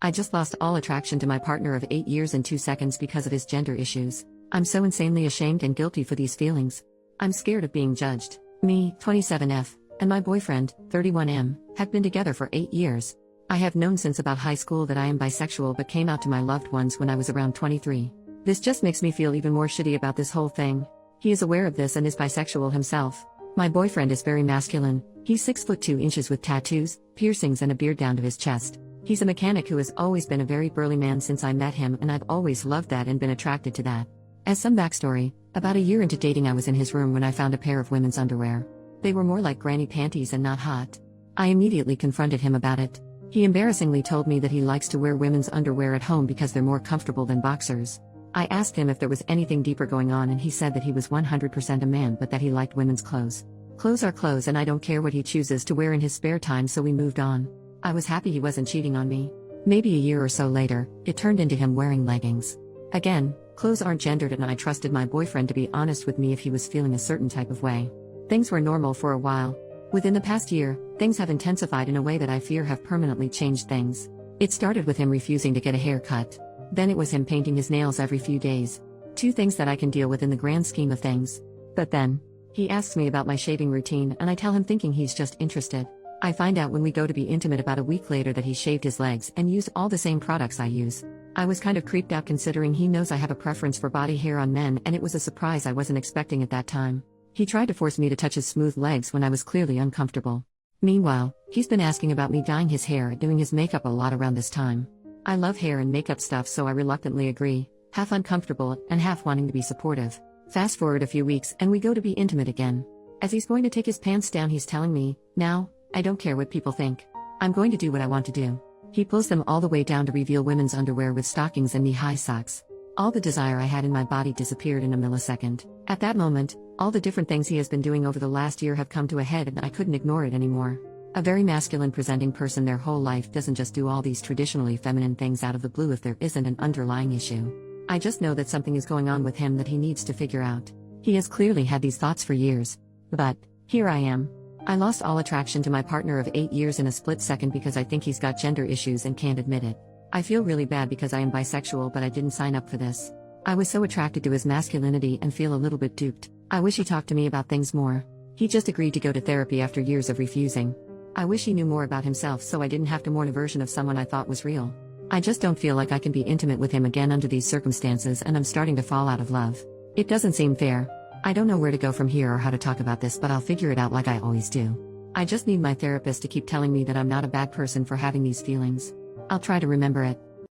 I just lost all attraction to my partner of 8 years and 2 seconds because of his gender issues. I'm so insanely ashamed and guilty for these feelings. I'm scared of being judged. Me, 27F, and my boyfriend, 31M, have been together for 8 years. I have known since about high school that I am bisexual but came out to my loved ones when I was around 23. This just makes me feel even more shitty about this whole thing. He is aware of this and is bisexual himself. My boyfriend is very masculine. He's 6 foot 2 inches with tattoos, piercings and a beard down to his chest. He's a mechanic who has always been a very burly man since I met him, and I've always loved that and been attracted to that. As some backstory, about a year into dating I was in his room when I found a pair of women's underwear. They were more like granny panties and not hot. I immediately confronted him about it. He embarrassingly told me that he likes to wear women's underwear at home because they're more comfortable than boxers. I asked him if there was anything deeper going on, and he said that he was 100% a man but that he liked women's clothes. Clothes are clothes and I don't care what he chooses to wear in his spare time, so we moved on. I was happy he wasn't cheating on me. Maybe a year or so later, it turned into him wearing leggings. Again, clothes aren't gendered, and I trusted my boyfriend to be honest with me if he was feeling a certain type of way. Things were normal for a while. Within the past year, things have intensified in a way that I fear have permanently changed things. It started with him refusing to get a haircut. Then it was him painting his nails every few days. 2 things that I can deal with in the grand scheme of things. But then, he asks me about my shaving routine and I tell him thinking he's just interested. I find out when we go to be intimate about a week later that he shaved his legs and used all the same products I use. I was kind of creeped out considering he knows I have a preference for body hair on men, and it was a surprise I wasn't expecting at that time. He tried to force me to touch his smooth legs when I was clearly uncomfortable. Meanwhile, he's been asking about me dyeing his hair and doing his makeup a lot around this time. I love hair and makeup stuff, so I reluctantly agree, half uncomfortable and half wanting to be supportive. Fast forward a few weeks and we go to be intimate again. As he's going to take his pants down, he's telling me, "Now, I don't care what people think. I'm going to do what I want to do." He pulls them all the way down to reveal women's underwear with stockings and knee-high socks. All the desire I had in my body disappeared in a millisecond. At that moment, all the different things he has been doing over the last year have come to a head and I couldn't ignore it anymore. A very masculine presenting person their whole life doesn't just do all these traditionally feminine things out of the blue if there isn't an underlying issue. I just know that something is going on with him that he needs to figure out. He has clearly had these thoughts for years. But, here I am. I lost all attraction to my partner of 8 years in a split second because I think he's got gender issues and can't admit it. I feel really bad because I am bisexual, but I didn't sign up for this. I was so attracted to his masculinity and feel a little bit duped. I wish he talked to me about things more. He just agreed to go to therapy after years of refusing. I wish he knew more about himself so I didn't have to mourn a version of someone I thought was real. I just don't feel like I can be intimate with him again under these circumstances, and I'm starting to fall out of love. It doesn't seem fair. I don't know where to go from here or how to talk about this, but I'll figure it out like I always do. I just need my therapist to keep telling me that I'm not a bad person for having these feelings. I'll try to remember it.